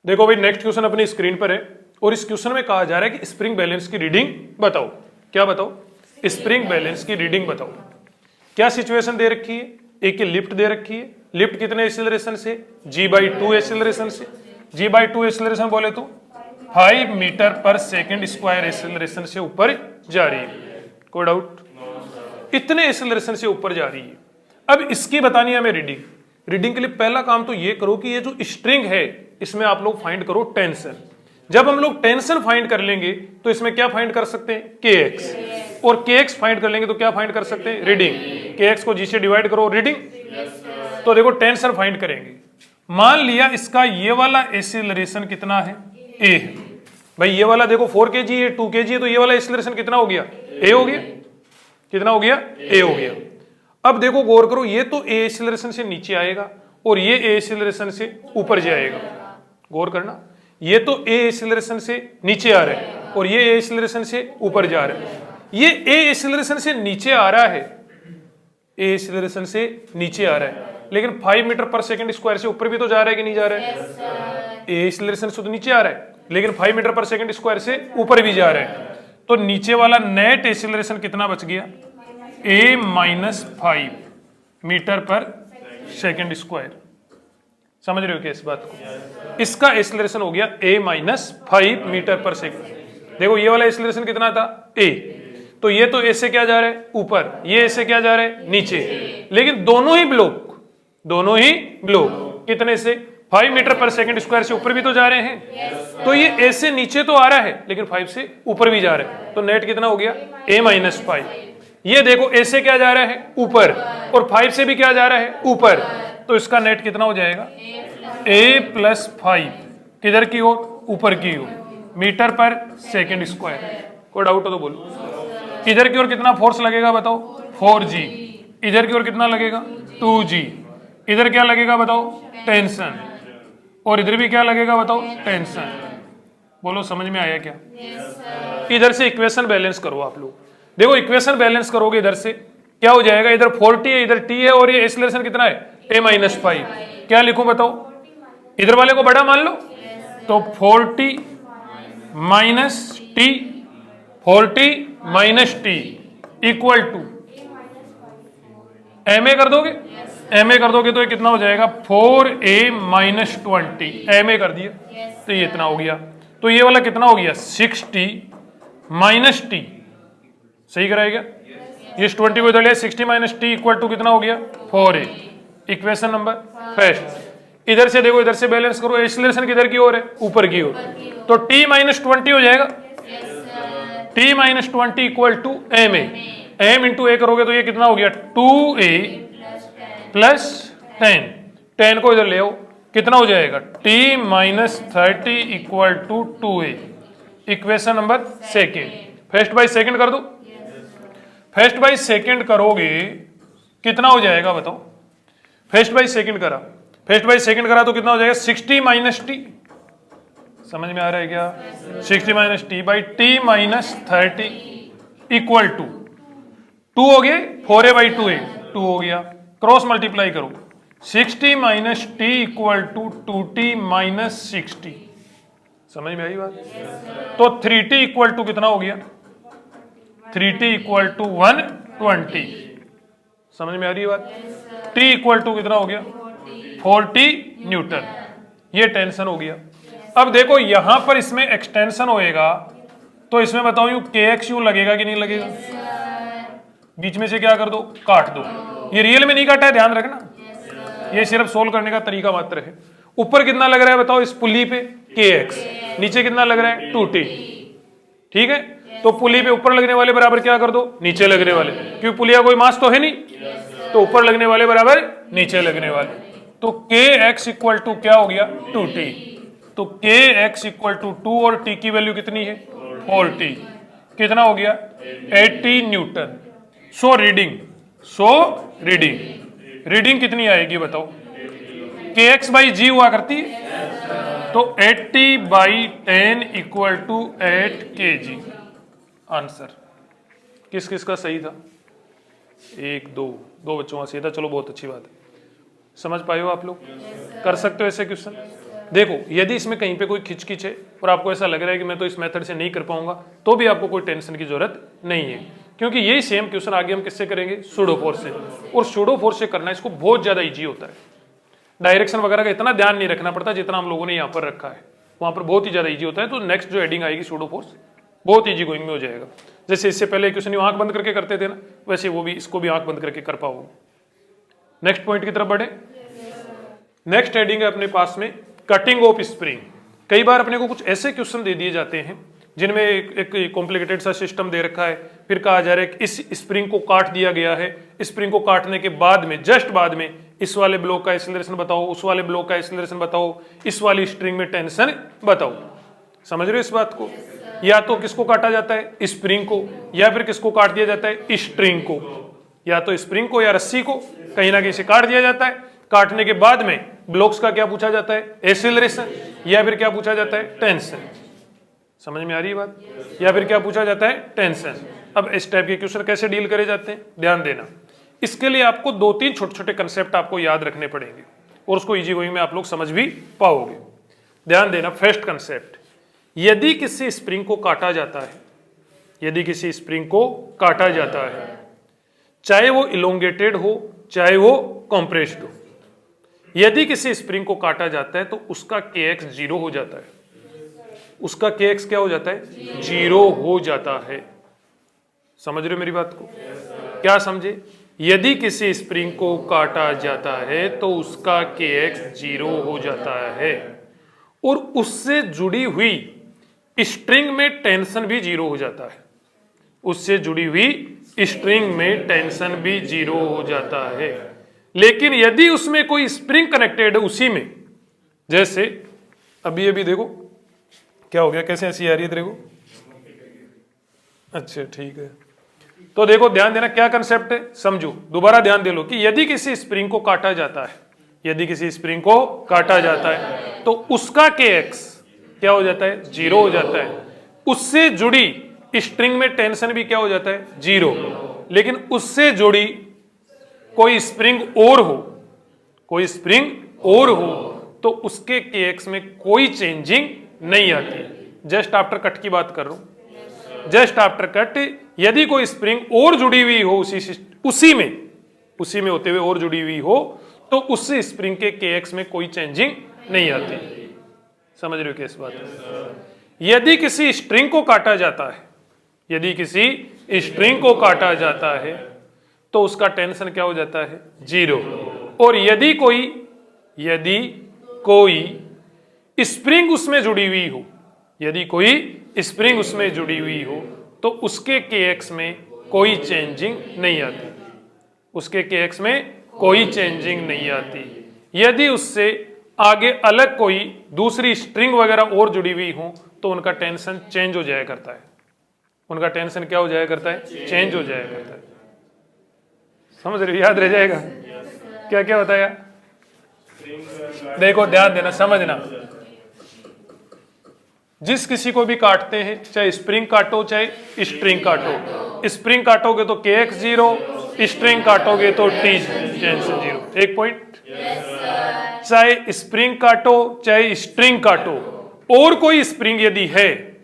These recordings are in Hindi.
देखो भाई नेक्स्ट क्वेश्चन अपनी स्क्रीन पर है और इस क्वेश्चन में कहा जा रहा है कि स्प्रिंग बैलेंस की रीडिंग बताओ। क्या बताओ? स्प्रिंग बैलेंस की रीडिंग बताओ। क्या सिचुएशन दे रखी है? एक की लिफ्ट दे रखी है। लिफ्ट कितने एक्सीलरेशन से? g/2 एक्सीलरेशन से। g/2 एक्सीलरेशन बोले तो 5 मीटर पर सेकंड स्क्वायर एक्सीलरेशन से ऊपर जा रही है। कोई डाउट? इतने एक्सीलरेशन से ऊपर जा रही है। अब इसकी बतानी है हमें रीडिंग। रीडिंग के लिए पहला काम तो ये करो कि ये जो स्ट्रिंग है इसमें आप लोग फाइंड करो टेंशन। जब हम लोग टेंशन फाइंड कर लेंगे तो इसमें क्या फाइंड कर सकते हैं? kx। और kx फाइंड कर लेंगे तो क्या फाइंड कर सकते हैं? रीडिंग। kx को g से डिवाइड करो, रीडिंग। तो देखो टेंशन फाइंड करेंगे। मान लिया इसका ये वाला एक्सीलरेशन कितना है? a है। भाई ये वाला देखो 4 kg है, 2 kg है, तो ये वाला एक्सीलरेशन कितना हो गया? a हो गया। कितना हो गया? a हो गया। अब देखो गौर करो, ये तो a एक्सीलरेशन से नीचे आएगा और ये a एक्सीलरेशन से ऊपर जाएगा। गौर करना, ये तो a एक्सीलरेशन से नीचे आ रहा है और ये a एक्सीलरेशन से ऊपर जा रहा है। ये a एक्सीलरेशन से नीचे आ रहा है, a एक्सीलरेशन से नीचे आ रहा है, लेकिन 5 मीटर पर सेकंड स्क्वायर से ऊपर भी तो जा रहा है कि नहीं जा रहा है? a एक्सीलरेशन से तो नीचे आ रहा है लेकिन 5 मीटर पर सेकंड स्क्वायर से ऊपर भी जा रहा है। तो नीचे वाला नेट एक्सीलरेशन कितना बच गया? a-5 मीटर पर सेकंड स्क्वायर। समझ रहे हो क्या इस बात को? इसका एक्सीलरेशन हो गया a-5 मीटर पर सेकंड। देखो ये वाला एक्सीलरेशन कितना था? a। तो ये तो a से क्या जा रहा है? ऊपर। ये a से क्या जा रहा है? नीचे। लेकिन दोनों ही ब्लॉक कितने से? 5 मीटर पर सेकंड स्क्वायर से ऊपर भी तो जा रहे हैं। तो ये a से नीचे तो आ रहा है लेकिन 5 से ऊपर भी जा रहा है। तो नेट कितना हो गया? a-5। ये देखो a से क्या जा रहा है? ऊपर, और 5 से भी क्या जा रहा है? ऊपर। तो इसका नेट कितना हो जाएगा? a+5 किधर की ओर? ऊपर की ओर, मीटर पर सेकंड स्क्वायर। कोई डाउट हो तो बोलो। इधर की ओर कितना फोर्स लगेगा बताओ? 4g। इधर की ओर कितना लगेगा? 2g। इधर क्या लगेगा बताओ? टेंशन। और इधर भी क्या लगेगा बताओ? टेंशन। बोलो समझ में आया क्या? इधर से इक्वेशन बैलेंस करो आप लोग। देखो इक्वेशन बैलेंस करोगे इधर से क्या हो जाएगा? इधर 4t है, इधर t है, और ये एक्सीलरेशन कितना है? a-5। क्या लिखूं बताओ? इधर वाले को बड़ा मान लो, तो 4t minus t equal to ma कर दोगे? ma कर दोगे तो ये कितना हो जाएगा? 4a-20। ma कर दिया तो ये इतना हो गया। तो ये वाला कितना हो गया? 6t minus t। सही कराएगा? ये 20 को इधर ले, 60 माइनस t इक्वल टू कितना हो गया? 4a। Equation number first. इधर से देखो, इधर से बैलेंस करो। एक्सीलरेशन किधर की ओर है? ऊपर की ओर। तो t-20 हो जाएगा। t-20 equal to ma। m into a करोगे तो ये कितना हो गया? 2a plus 10। 10 को इधर ले आओ, कितना हो जाएगा? t-30 equal to 2a। Equation number second. First by second कर दो। फर्स्ट बाई सेकेंड करोगे कितना हो जाएगा बताओ? फर्स्ट बाई सेकेंड करा, फर्स्ट बाई सेकेंड करा तो कितना हो जाएगा? 60 माइनस टी। समझ में आ रहा है क्या? 60 minus T by t-30 equal to 2 हो गया, 4a/2a 2 हो गया। क्रॉस मल्टीप्लाई करो, 60 minus T equal to 2t minus 60। समझ में आई बात? तो 3t इक्वल टू कितना हो गया? 3t equal to 120। समझ में आ रही है बात? t इक्वल टू कितना हो गया? 40 न्यूटन। ये टेंशन हो गया। अब देखो यहां पर इसमें एक्सटेंशन होएगा तो इसमें बताओ यू kx यू लगेगा कि नहीं लगेगा? बीच में से क्या कर दो? काट दो। ये रियल में नहीं काटा है, ध्यान रखना। ये सिर्फ सोल्व करने का तरीका मात्र है। ऊपर कितना लग रहा है बताओ इस पुली पे? kx। नीचे कितना लग रहा है? 2t। ठीक है, तो पुली पे ऊपर लगने वाले बराबर क्या कर दो? नीचे लगने वाले, क्योंकि पुलिया कोई मास तो है नहीं, तो ऊपर लगने वाले बराबर नीचे लगने वाले। तो kx इक्वल टू क्या हो गया? 2t। तो kx इक्वल टू 2 और t की वैल्यू कितनी है? 4t। कितना हो गया? 80 न्यूटन। सो रीडिंग कितनी आएगी बताओ? kx/g हुआ करती है, तो 80/10 इक्वल टू 8 kg। आंसर किस किस का सही था? 1 2 बच्चों का सही था। चलो बहुत अच्छी बात है। समझ पाए हो आप लोग? कर सकते हो ऐसे क्वेश्चन? देखो यदि इसमें कहीं पे कोई खिचखिच है और आपको ऐसा लग रहा है कि मैं तो इस मेथड से नहीं कर पाऊंगा, तो भी आपको कोई टेंशन की जरूरत नहीं है, क्योंकि यही सेम क्वेश्चन आगे हम किससे करेंगे, सूडो फोर्स से। और सूडो फोर्स से करना इसको बहुत ज्यादा इजी होता है, डायरेक्शन वगैरह का इतना ध्यान नहीं रखना पड़ता जितना हम लोगों ने यहाँ पर रखा है, वहां पर बहुत ही ज्यादा इजी होता है। तो नेक्स्ट जो हेडिंग आएगी सूडो फोर्स, बहुत इजी गोइंग में हो जाएगा। जैसे इससे पहले क्वेश्चन आंख बंद करके करते थे ना, वैसे वो भी इसको भी आंख बंद करके कर पाओगे। नेक्स्ट पॉइंट की तरफ बढ़े। नेक्स्ट हेडिंग है अपने पास में कटिंग ऑफ स्प्रिंग। कई बार अपने को कुछ ऐसे क्वेश्चन दे दिए जाते हैं जिनमें एक कॉम्प्लिकेटेड सा सिस्टम दे रखा है, फिर कहा जा रहा है कि इस स्प्रिंग को काट दिया गया है, स्प्रिंग को काटने के बाद में जस्ट बाद में इस वाले ब्लॉक का एक्सीलरेशन बताओ, उस वाले ब्लॉक का एक्सीलरेशन बताओ, इस वाली स्ट्रिंग में टेंशन बताओ। समझ रहे हो इस बात को? या तो किसको काटा जाता है, स्प्रिंग को, या फिर किसको काट दिया जाता है, स्ट्रिंग को। या तो स्प्रिंग को या रस्सी को कहीं ना कहीं से काट दिया जाता है, काटने के बाद में ब्लॉक्स का क्या पूछा जाता है, एक्सीलरेशन, या फिर क्या पूछा जाता है, टेंशन। समझ में आ रही है बात? या फिर क्या पूछा जाता है, टेंशन। अब इस टाइप के क्वेश्चन कैसे डील करे जाते हैं, ध्यान देना। इसके लिए आपको 2-3 छोटे छोटे कंसेप्ट आपको याद रखने पड़ेंगे और उसको इजी गोइंग में आप लोग समझ भी पाओगे। ध्यान देना। फर्स्ट कंसेप्ट, यदि किसी स्प्रिंग को काटा जाता है, यदि किसी स्प्रिंग को काटा जाता है, चाहे वो इलोंगेटेड हो चाहे वो कॉम्प्रेस्ड हो, यदि किसी स्प्रिंग को काटा जाता है तो उसका kx 0 हो जाता है। उसका kx क्या हो जाता है, 0 हो जाता है। समझ रहे हो मेरी बात को? क्या समझे? यदि किसी स्प्रिंग को काटा जाता है तो उसका kx 0 हो जाता है और उससे जुड़ी हुई स्ट्रिंग में टेंशन भी 0 हो जाता है। उससे जुड़ी हुई स्ट्रिंग में टेंशन भी 0 हो जाता है। लेकिन यदि उसमें कोई स्प्रिंग कनेक्टेड है उसी में, जैसे अभी अभी देखो क्या हो गया, कैसे ऐसी आ रही है देखो, अच्छा ठीक है। तो देखो ध्यान देना क्या कंसेप्ट है, समझो, दोबारा ध्यान दे लो कि यदि किसी स्प्रिंग को काटा जाता है, यदि किसी स्प्रिंग को काटा जाता है तो उसका kx क्या हो जाता है, 0 हो जाता है। उससे जुड़ी स्ट्रिंग में टेंशन भी क्या हो जाता है, 0। लेकिन उससे जुड़ी कोई स्प्रिंग और हो, कोई स्प्रिंग और हो तो उसके kx में कोई चेंजिंग नहीं आती। जस्ट आफ्टर कट की बात कर रहा हूं, जस्ट आफ्टर कट। यदि कोई स्प्रिंग और जुड़ी हुई हो उसी में होते हुए और जुड़ी हुई हो तो उस स्प्रिंग के kx में कोई चेंजिंग नहीं आती। समझ रहे हो किस बात है? यदि किसी स्ट्रिंग को काटा जाता है, यदि किसी स्ट्रिंग को काटा जाता है तो उसका टेंशन क्या हो जाता है, 0। और यदि कोई स्प्रिंग उसमें जुड़ी हुई हो, यदि कोई स्प्रिंग उसमें जुड़ी हुई हो तो उसके kx में कोई चेंजिंग नहीं आती, उसके kx में कोई चेंजिंग नहीं आती। यदि उससे आगे अलग कोई दूसरी स्ट्रिंग वगैरह और जुड़ी हुई हो तो उनका टेंशन चेंज हो जाया करता है। उनका टेंशन क्या हो जाया करता है, चेंज हो जाया करता है। समझ रहे हो? याद रह जाएगा क्या क्या बताया? देखो ध्यान देना, समझना। जिस किसी को भी काटते हैं, चाहे स्प्रिंग काटो चाहे स्ट्रिंग काटो, स्प्रिंग काटोगे तो kx 0, स्ट्रिंग काटोगे तो टेंशन 0। एक पॉइंट। चाहे स्प्रिंग काटो चाहे स्ट्रिंग काटो, और कोई स्प्रिंग यदि है,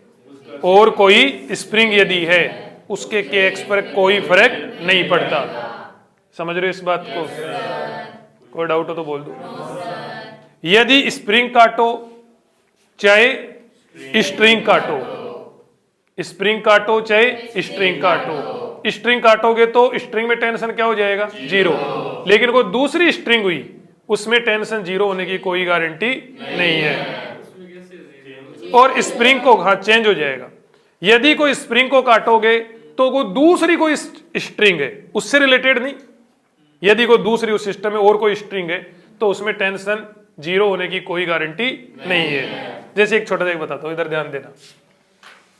और कोई स्प्रिंग यदि है, उसके kx पर कोई फर्क नहीं पड़ता। समझ रहे हो इस बात को? कोई डाउट हो तो बोल दो। यदि स्प्रिंग काटो चाहे स्ट्रिंग काटो, स्प्रिंग काटो चाहे स्ट्रिंग काटो, स्ट्रिंग काटोगे तो स्ट्रिंग में टेंशन क्या हो जाएगा, 0। लेकिन कोई दूसरी स्ट्रिंग हुई उसमें टेंशन 0 होने की कोई गारंटी नहीं है, और स्प्रिंग को चेंज हो जाएगा। यदि कोई स्प्रिंग को काटोगे तो कोई दूसरी कोई स्ट्रिंग है, उससे रिलेटेड नहीं, यदि कोई दूसरी उस सिस्टम में और कोई स्ट्रिंग है तो उसमें टेंशन 0 होने की कोई गारंटी नहीं है। जैसे एक छोटा सा बताता हूं, इधर ध्यान देना,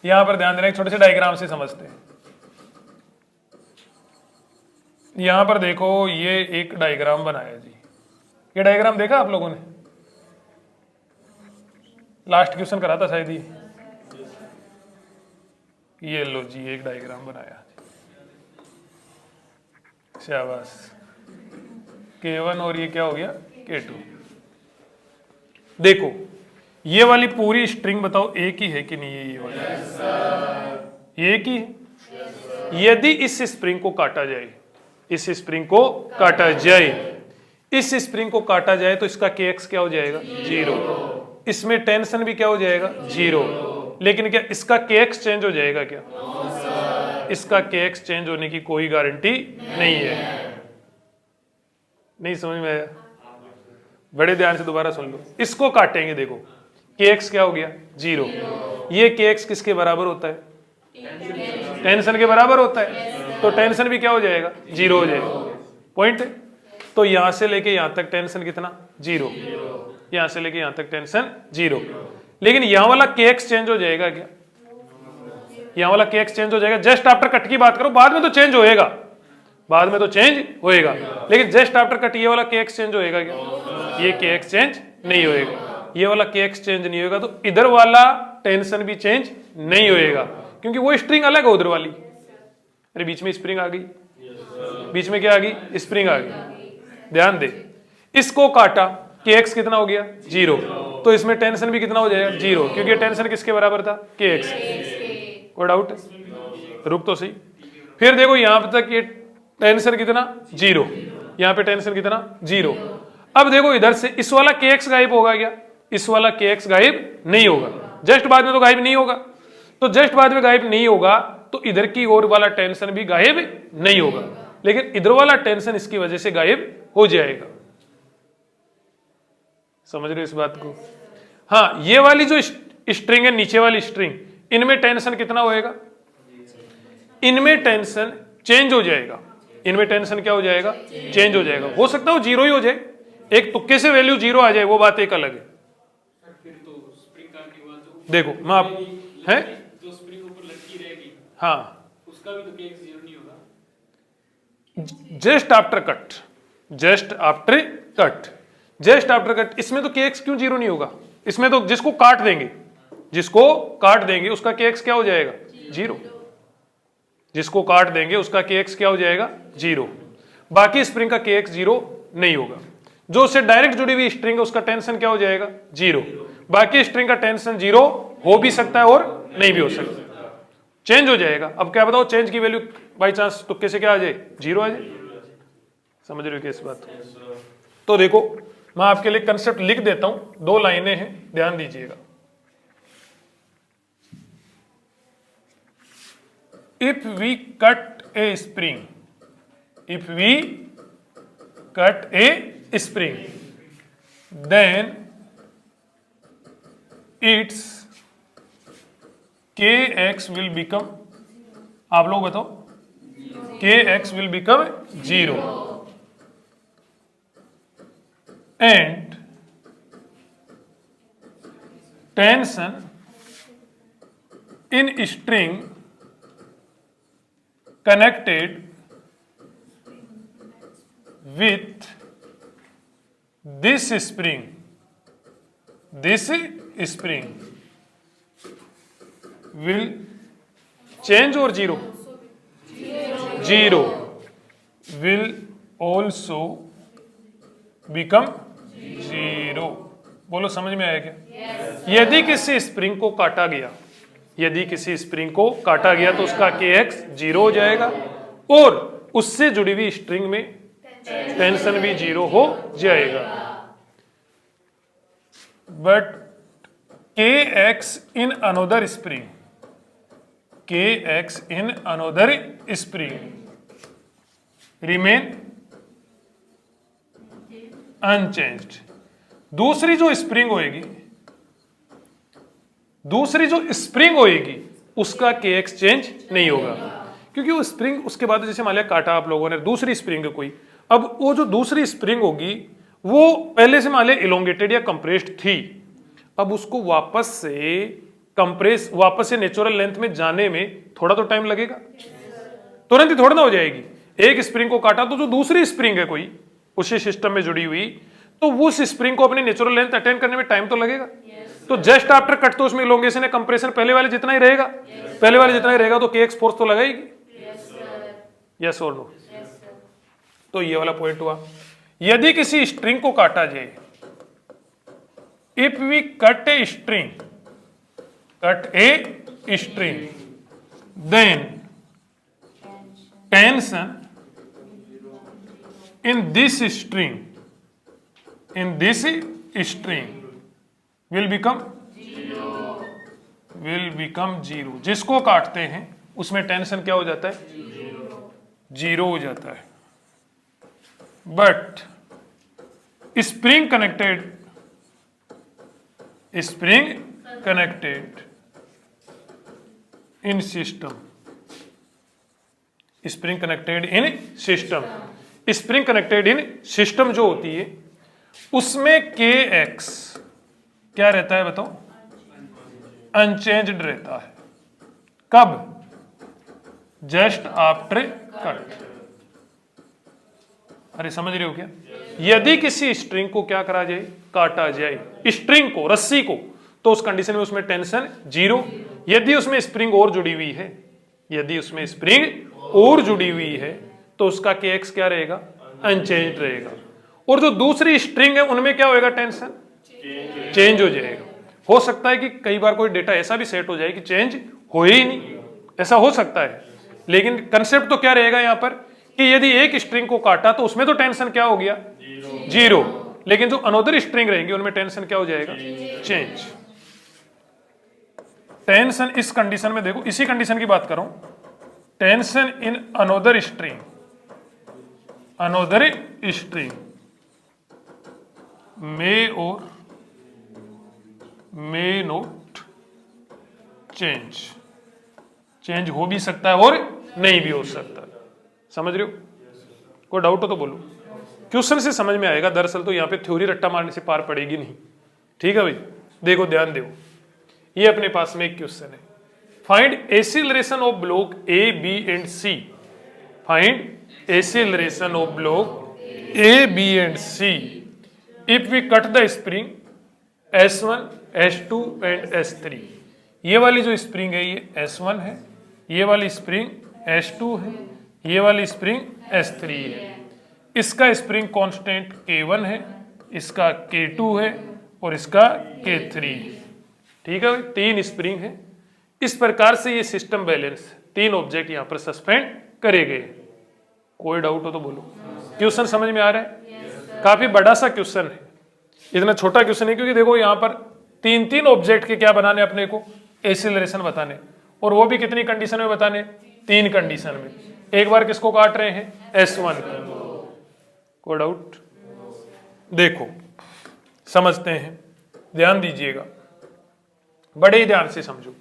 यहां पर ध्यान देना, एक छोटे से डायग्राम से समझते हैं। यहां पर देखो ये एक डायग्राम बनाया जी, ये डायग्राम देखा आप लोगों ने? लास्ट क्वेश्चन करा था शायद ये लो जी, एक डायग्राम बनाया, शाबाश। K1 और ये क्या हो गया, K2। देखो ये वाली पूरी स्ट्रिंग बताओ एक ही है कि नहीं है? ये वाली एक ही है। यदि इस स्प्रिंग को काटा जाए, इस स्प्रिंग को काटा जाए, इस स्प्रिंग को काटा जाए तो इसका kx क्या हो जाएगा? 0। इसमें टेंशन भी क्या हो जाएगा? 0। लेकिन क्या इसका kx चेंज हो जाएगा क्या? इसका kx चेंज होने की कोई गारंटी नहीं है। नहीं समझ में आया? बड़े ध्यान से दोबारा सुन लो। इसको काटेंगे, देखो kx क्या हो गया? 0। ये kx किसके बराबर होता है? टेंशन के बराबर होता है, तो टेंशन भी क्या हो जाएगा? 0 हो जाएगा। पॉइंट है। तो यहां से लेके यहां तक टेंशन कितना? 0। यहां से लेके यहां तक टेंशन 0। लेकिन यहां वाला kx चेंज हो जाएगा क्या? यहां वाला kx चेंज हो जाएगा। जस्ट आफ्टर कट की बात करो, बाद में तो चेंज होएगा, बाद में तो चेंज होएगा, लेकिन जस्ट आफ्टर कट ये वाला kx चेंज होएगा क्या? ये kx चेंज नहीं होएगा। ये वाला kx चेंज नहीं होगा तो इधर वाला टेंशन भी चेंज नहीं होएगा, क्योंकि वो स्ट्रिंग अलग है उधर वाली। अरे बीच में स्प्रिंग आ गई, बीच में क्या आ गई? स्प्रिंग आ गई। ध्यान दे, इसको काटा, kx कितना हो गया? 0। तो इसमें टेंशन भी कितना हो जाएगा? 0, क्योंकि टेंशन किसके बराबर था? kx। कोई डाउट? रुक तो सही। फिर देखो यहां पे तक ये टेंशन कितना? 0। यहां पे टेंशन कितना? 0। अब देखो इधर से इस वाला kx गायब होगा क्या? इस वाला kx गायब नहीं होगा। जस्ट बाद में तो गायब नहीं होगा, तो जस्ट बाद में गायब नहीं होगा तो इधर की ओर वाला टेंशन भी गायब नहीं होगा, लेकिन इधर वाला टेंशन इसकी वजह से गायब हो जाएगा। समझ रहे हो इस बात को? हाँ, ये वाली जो स्ट्रिंग है, नीचे वाली स्ट्रिंग, इनमें टेंशन कितना होएगा? इनमें टेंशन चेंज हो जाएगा। इनमें टेंशन क्या हो जाएगा? चेंज हो जाएगा। हो सकता है वो 0 ही हो जाए, एक तुक्के से वैल्यू 0 आ जाए, वो बात एक अलग है। देखो मैं आप है जो स्प्रिंग ऊपर लटकी रहेगी, हाँ, उसका भी तो kx 0 नहीं होगा। Just after cut, just after cut, just after cut, इसमें तो kx क्यों 0 नहीं होगा? इसमें तो जिसको काट देंगे, जिसको काट देंगे उसका kx क्या हो जाएगा? 0। जिसको काट देंगे उसका kx क्या हो जाएगा? 0। बाकी स्प्रिंग का kx 0 नहीं होगा। जो उससे डायरेक्ट जुड़ी हुई स्ट्रिंग है उसका टेंशन क्या हो जाएगा? 0। बाकी स्ट्रिंग का टेंशन 0 हो भी सकता है और नहीं भी हो सकता, चेंज हो जाएगा। अब क्या बताओ, चेंज की वैल्यू बाई चांस तुक्के से क्या आ जाए? 0 आ जाए। समझ रहे हो क्या इस बात? तो देखो मैं आपके लिए कंसेप्ट लिख देता हूं, 2 लाइनें हैं, ध्यान दीजिएगा। If we cut a spring, if we cut a spring, then its kx will become, आप लोग बताओ, kx will become 0 and tension in string connected with this spring will change or 0? 0 will also become 0। बोलो समझ में आया क्या? यदि किसी स्प्रिंग को काटा गया, यदि किसी स्प्रिंग को काटा गया तो उसका kx 0 हो जाएगा और उससे जुड़ी हुई स्ट्रिंग में टेंशन भी 0 हो जाएगा। But kx in another spring, kx in another spring remain unchanged। दूसरी जो स्प्रिंग होएगी, दूसरी जो स्प्रिंग होएगी उसका kx चेंज नहीं होगा, क्योंकि वो स्प्रिंग उसके बाद जैसे मान लिया काटा आप लोगों ने दूसरी स्प्रिंग है कोई, अब वो जो दूसरी स्प्रिंग होगी वो पहले से मान लिया इलोंगेटेड या कंप्रेस्ड थी, अब उसको वापस से नेचुरल लेंथ में जाने में थोड़ा तो टाइम लगेगा, तुरंत ही थोड़ा ना हो जाएगी। एक स्प्रिंग को काटा तो जो दूसरी स्प्रिंग है कोई उसी सिस्टम में जुड़ी हुई, तो उस स्प्रिंग को अपनी नेचुरल लेंथ अटेन करने में टाइम तो लगेगा। तो जस्ट आफ्टर कट तो उसमें इलोंगेशन या कंप्रेशन पहले वाले जितना ही रहेगा, पहले वाले जितना ही रहेगा, तो kx फोर्स तो लगाएगी। यस और नो? तो ये वाला पॉइंट हुआ। यदि किसी स्ट्रिंग को काटा जाए, if we cut a string, then tension in this string will become zero. जिसको काटते हैं उसमें टेंशन क्या हो जाता है? जीरो हो जाता है। But spring connected in system, spring connected in system जो होती है उसमें के एक्स क्या रहता है बताओ? अनचेंज्ड रहता है। कब? Just after cut. अरे समझ रहे हो क्या? यदि किसी स्ट्रिंग को क्या करा जाए? काटा जाए, स्ट्रिंग को, रस्सी को, तो उस कंडीशन में उसमें टेंशन जीरो। यदि उसमें स्प्रिंग और जुड़ी हुई है, तो उसका के एक्स क्या रहेगा? अनचेंज्ड रहेगा। और जो दूसरी स्ट्रिंग है उनमें क्या होएगा? टेंशन चेंज हो जाएगा। हो सकता है कि कई बार कोई डेटा ऐसा भी सेट हो जाए कि चेंज हो ही नहीं, ऐसा हो सकता है। लेकिन कंसेप्ट तो क्या रहेगा यहां पर कि यदि एक स्ट्रिंग को काटा तो उसमें तो टेंशन क्या हो गया? जीरो। लेकिन जो अनदर स्ट्रिंग रहेंगी उनमें टेंशन क्या हो जाएगा? चेंज। टेंशन इस कंडीशन में देखो, इसी कंडीशन की बात कर रहा हूं। Tension in another string may not change हो भी सकता है और नहीं भी हो सकता। समझ रहे हो? कोई डाउट हो तो बोलो। क्वेश्चन से समझ में आएगा। दरअसल तो यहाँ पे थ्योरी रट्टा मारने से पार पड़ेगी नहीं। ठीक है भाई, देखो ध्यान दो। ये अपने पास में एक क्वेश्चन है। Find acceleration of block A B and C. Find acceleration of block A B and C if we cut the spring S1, S2 and S3। ये वाली जो स्प्रिंग है ये S1 है, ये वाली स्प्रिंग S2 है, ये वाली स्प्रिंग S3 है। इसका स्प्रिंग कांस्टेंट K1 है, इसका K2 है और इसका K3 है। ठीक है भाई, तीन स्प्रिंग है। इस प्रकार से ये सिस्टम बैलेंस, तीन ऑब्जेक्ट यहां पर सस्पेंड करे गए। कोई डाउट हो तो बोलो। क्वेश्चन समझ में आ रहा है? काफी बड़ा सा क्वेश्चन है, इतना छोटा क्वेश्चन है क्योंकि देखो यहां पर तीन ऑब्जेक्ट के क्या बनाने अपने को? एक्सीलरेशन बताने, और वो भी कितनी कंडीशन में बताने? तीन कंडीशन में। एक बार किसको काट रहे हैं? S1 को। कोई डाउट? देखो समझते हैं, ध्यान दीजिएगा, बड़े ही ध्यान से समझो।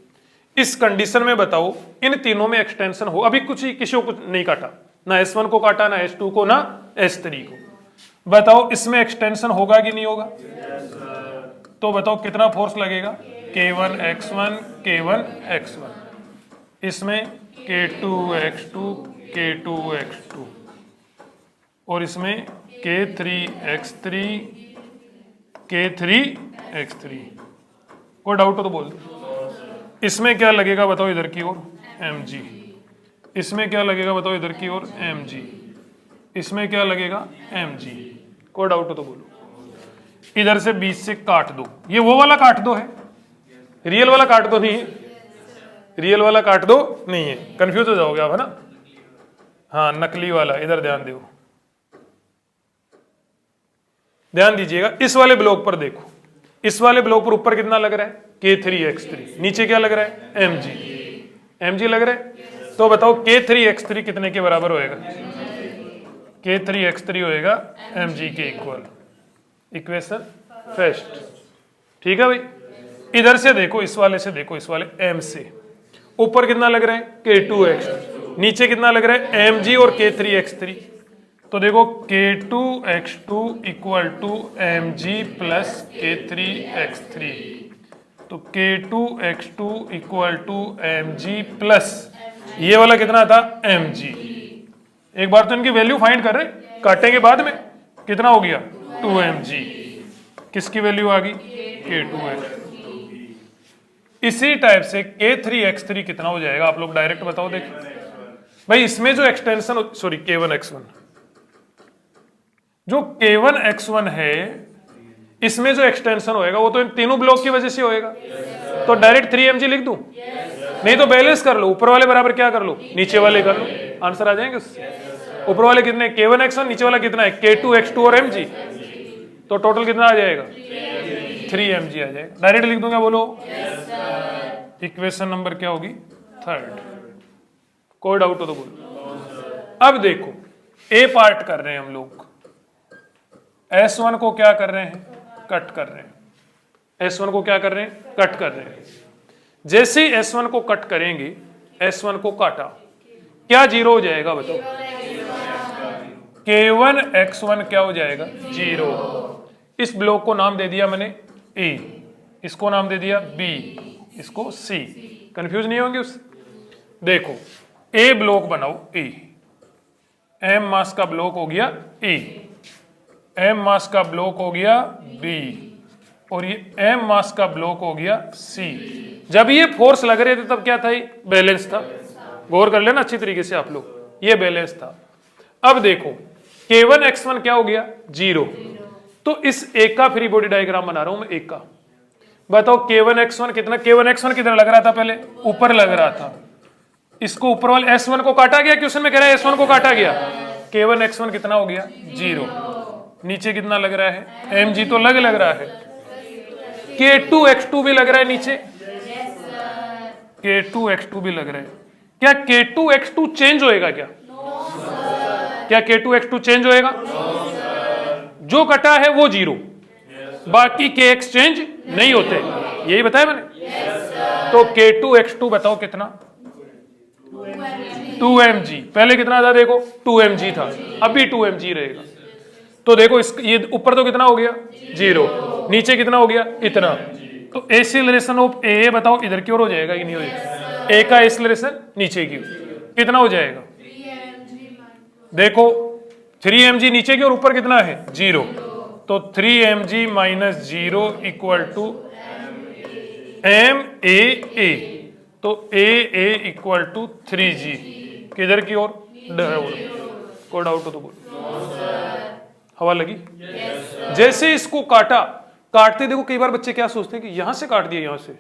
इस कंडीशन में बताओ इन तीनों में एक्सटेंशन हो। अभी किसी को कुछ नहीं काटा, ना S1 को काटा, ना S2 को, ना S3 को। बताओ इसमें एक्सटेंशन होगा कि नहीं होगा? तो बताओ कितना फोर्स लगेगा? K1 X1 K1 X1, इसमें K2 X2 K2 X2 और इसमें K3 X3 K3 X3। कोई डाउट हो तो बोल दो। इसमें क्या लगेगा बताओ इधर की ओर? mg। इसमें क्या लगेगा बताओ इधर की ओर? mg। इसमें क्या लगेगा? mg। कोई डाउट हो तो बोलो। इधर से बीच से काट दो, ये वो वाला काट दो है, रियल वाला काट दो नहीं है, रियल वाला काट दो नहीं है, कंफ्यूज हो जाओगे आप, है ना? हाँ, नकली वाला। इधर ध्यान दो, ध्यान दीजिएगा। इस वाले ब्लॉक पर देखो, इस वाले ब्लॉक पर ऊपर कितना लग रहा है? K3 X3। नीचे क्या लग रहा है? mg लग रहा है। तो बताओ K3 X3 कितने के बराबर होएगा? K3 X3 होएगा mg के इक्वल। Equation first. ठीक है भाई, इधर से देखो, इस वाले से देखो, इस वाले m से ऊपर कितना लग रहा है? K2 X2। नीचे कितना लग रहा है? mg और K3 X3। तो देखो K2 X2 equal to mg plus K3 X3। तो K2 X2 equal to mg plus ये वाला कितना था? mg। एक बार तो इनकी वैल्यू फाइंड कर रहे, काटेंगे बाद में। कितना हो गया? 2mg। किसकी वैल्यू आ गई? K2 X2। इसी टाइप से K3 X3 कितना हो जाएगा? आप लोग डायरेक्ट बताओ। देख भाई, इसमें जो एक्सटेंशन, सॉरी K1 X1, जो K1 X1 है इसमें जो एक्सटेंशन होएगा वो तो इन तीनों ब्लॉक की वजह से होएगा। तो डायरेक्ट 3 mg लिख दूं? नहीं तो बैलेंस कर लो, ऊपर वाले बराबर क्या कर लो, नीचे वाले कर लो, आंसर आ जाएंगे उससे। ऊपर वाले कितने, K1x1, नीचे वाला कितना है, K2x2 और mg, तो टोटल कितना आ जाएगा, 3 mg आ जाएगा। डायरेक्ट लिख दूंगा, बोलो। इक्वेशन नंबर क्या होगी, 3rd। कोई डाउट हो तो बोलो। अब देखो ए पार्ट कर रहे हैं हम लोग, S1 को क्या कर रहे हैं, कट कर रहे हैं। S1 को क्या कर रहे हैं, कट कर रहे हैं। जैसे ही S1 को कट करेंगे, S1 को काटा, क्या जीरो हो जाएगा बताओ, K1x1 क्या हो जाएगा, 0। इस ब्लॉक को नाम दे दिया मैंने A, इसको नाम दे दिया B, इसको C। कंफ्यूज नहीं होंगे उससे। देखो A ब्लॉक बनाओ, A M मास का ब्लॉक हो गया A, M मास का ब्लॉक हो गया B, और ये M मास का ब्लॉक हो गया C। जब ये फोर्स लग रहे थे तब क्या था, ये बैलेंस था। गौर कर लेना अच्छी तरीके से आप लोग, ये बैलेंस था। अब देखो K1x1 क्या हो गया, 0। तो इस एक का फ्री बॉडी डायग्राम बना रहा हूं मैं, एक का। बताओ K1x1 कितना, K1x1 कितना लग रहा था पहले, ऊपर लग रहा था। इसको ऊपर वाले S1 को काटा गया, क्वेश्चन में कह रहा है S1 को काटा गया, K1x1 कितना हो गया, 0। नीचे कितना लग रहा है, mg तो लग रहा है। K2x2 भी लग रहा है नीचे, K2x2 भी लग रहा है। क्या K2x2 चेंज होएगा क्या, क्या K2x2 चेंज होएगा? जो कटा है वो 0, बाकी के एक्सचेंज नहीं होते, यही बताया मैंने। तो K2x2 बताओ कितना, 2 mg। पहले कितना था देखो, 2 mg था, अभी 2 mg रहेगा। तो देखो इस ये ऊपर तो कितना हो गया, 0, नीचे कितना हो गया, इतना। तो एक्सीलरेशन ऑफ ए बताओ इधर की ओर हो जाएगा कि नहीं हो जाएगा, ए का एक्सीलरेशन नीचे की ओर कितना हो जाएगा, देखो 3 mg नीचे की ओर, ऊपर कितना है, 0। तो 3 mg minus 0 equal to m a। तो a इक्वल टू 3g, किधर की ओर, कोई डाउट हो तो बोलो। हवा लगी? जैसे इसको काटा, काटते देखो कई बार बच्चे क्या सोचते हैं कि यहां से काट दिया, यहां से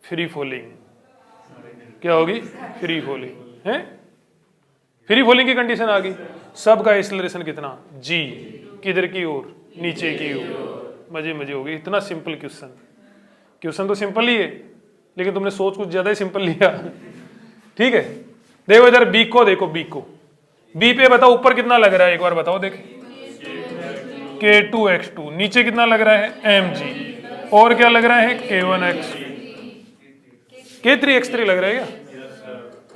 फ्री फॉलिंग, क्या होगी, फ्री फॉलिंग है, फ्री फॉलिंग की कंडीशन आ गई। सबका एक्सीलरेशन कितना, g, किधर की ओर, नीचे की ओर। मजे मजे हो गए, इतना सिंपल क्वेश्चन। क्वेश्चन तो सिंपल ही है, लेकिन तुमने सोच कुछ ज्यादा ही सिंपल लिया। ठीक है, देखो इधर बी को देखो, बी को, बी पे बताओ ऊपर कितना लग रहा है, एक बार बताओ देख, K2x2, नीचे कितना लग रहा है, mg, और क्या लग रहा है, K1x, K3x3 लग रहा है क्या,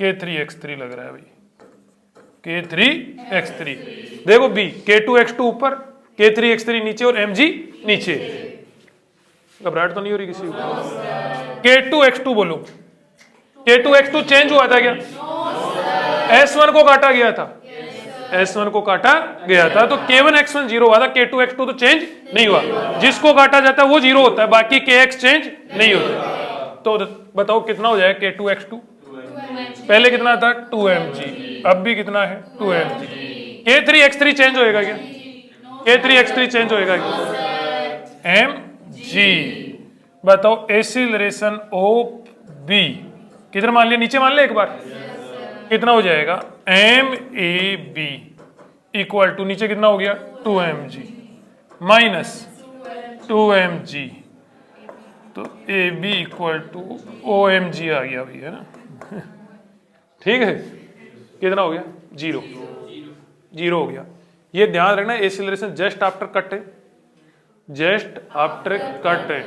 K3x3 लग रहा है भाई, K3x3। देखो B, K2x2 ऊपर, K3x3 नीचे और mg नीचे। घबराहट तो नहीं हो रही किसी को? K2x2 बोलो, K2x2 चेंज हुआ था क्या, S1 को काटा गया था, S1 को काटा गया था, तो K1x1 0 हुआ था, K2x2 तो चेंज नहीं हुआ। जिसको काटा जाता है वो 0 होता है, बाकी KX चेंज नहीं होता। तो बताओ कितना हो जाएगा K2x2, पहले कितना था, 2 mg, अब भी कितना है, 2 mg। K3x3 चेंज होएगा क्या, K3x3 चेंज होएगा क्या, mg। बताओ एक्सीलरेशन ऑफ B, किधर मान लिया, नीचे मान लिया एक बार, कितना हो जाएगा, MAB इक्वल टू, नीचे कितना हो गया, 2 mg माइनस 2 mg, तो AB इक्वल टू OMG आ गया भैया ना। ठीक है, कितना हो गया, 0, 0 हो गया। ये ध्यान रखना, एक्सीलरेशन जस्ट आफ्टर कट है, जस्ट आफ्टर कट है,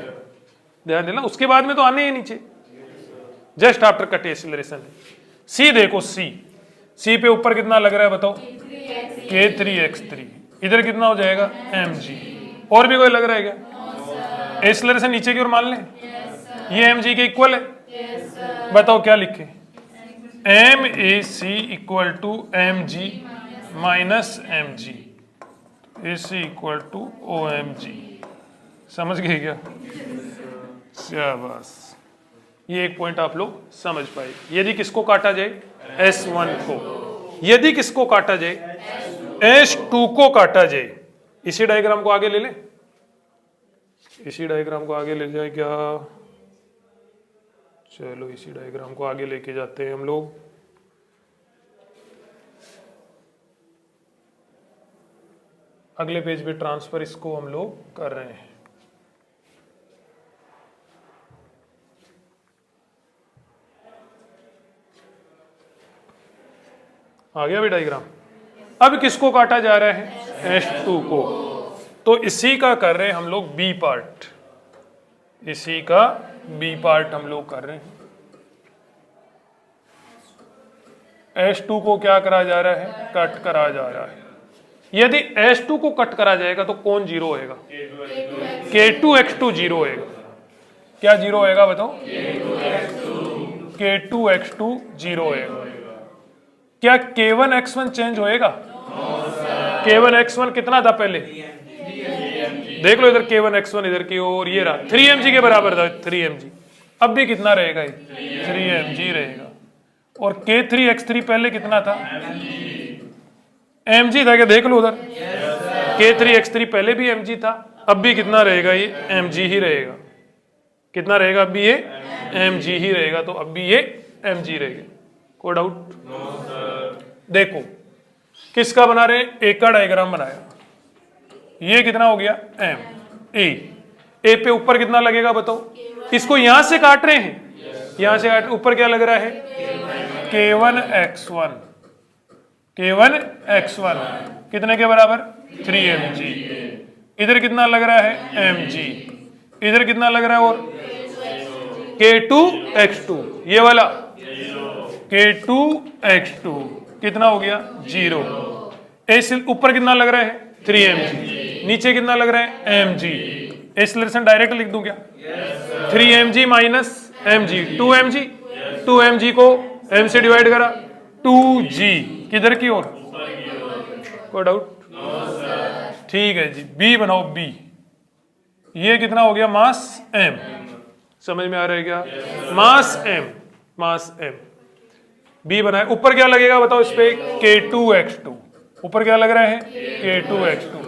ध्यान देना, उसके बाद में तो आने ही नीचे, जस्ट आफ्टर कट एक्सीलरेशन है। सी देखो, सी पे ऊपर कितना लग रहा है बताओ, K3x3, इधर कितना हो जाएगा, mg, और भी कोई लग रहा है क्या, एक्सीलरेशन नीचे की ओर मान लें, ये mg के इक्वल है। बताओ क्या लिखे, MAC equal to mg minus mg, AC equal to OMG। समझ गए क्या, शाबाश, ये एक पॉइंट आप लोग समझ पाए। यदि किसको काटा जाए, S1 को, यदि किसको काटा जाए, S2 को काटा जाए, इसी डायग्राम को आगे ले लें, इसी डायग्राम को आगे ले जाए क्या? चलो इसी डायग्राम को आगे लेके जाते हैं हम लोग। अगले पेज पे ट्रांसफर इसको हम लोग कर रहे हैं। आ गया भी डायग्राम। अब किसको काटा जा रहा है? H2 को। तो इसी का कर रहे हैं हम लोग बी पार्ट, इसी का बी पार्ट हम लोग कर रहे हैं। H2 को क्या करा जा रहा है? कट करा जा रहा है। यदि H2 को कट करा जाएगा तो कौन जीरो होएगा? K2X2 जीरो होएगा। क्या जीरो होएगा बताओ? K2X2 जीरो होएगा। क्या K1X1 चेंज होएगा? K1X1 कितना था पहले? देख लो इधर K1X1 इधर की ओर, ये रहा 3mg के बराबर था, 3mg। अब भी कितना रहेगा ये? 3mg रहेगा। और K3X3 पहले कितना था? mg था क्या? देख लो उधर K3X3 पहले भी mg था, अब भी कितना रहेगा? ये mg ही रहेगा। कितना रहेगा? अब भी ये mg ही रहेगा, तो अब भी ये mg रहेगा। कोई डाउट? देखो किसका बना रहे हैं? ए का डायग्राम बनाया। ये कितना हो गया? m। ए पे ऊपर कितना लगेगा बताओ? इसको यहां से काट रहे हैं, यहां से काट, ऊपर क्या लग रहा है? K1X1। K1X1 कितने के बराबर? 3mg। इधर कितना लग रहा है? mg। इधर कितना लग रहा है? और K2X2 ये वाला K2X2 कितना हो गया? 0। इस ऊपर कितना लग रहा है? 3mg। नीचे कितना लग रहा है? mg। एक्सीलरेशन डायरेक्ट लिख दूं क्या? 3mg minus mg, 2mg। 2mg को m से डिवाइड करा, 2g किधर की ओर? कोई डाउट? ठीक है जी, बी बनाओ बी। ये कितना हो गया? मास m। समझ में आ रहा है क्या? मास m, मास m। बी बनाए। ऊपर क्या लगेगा बताओ इस पे? K2X2। ऊपर क्या लग रहा है? K2X2।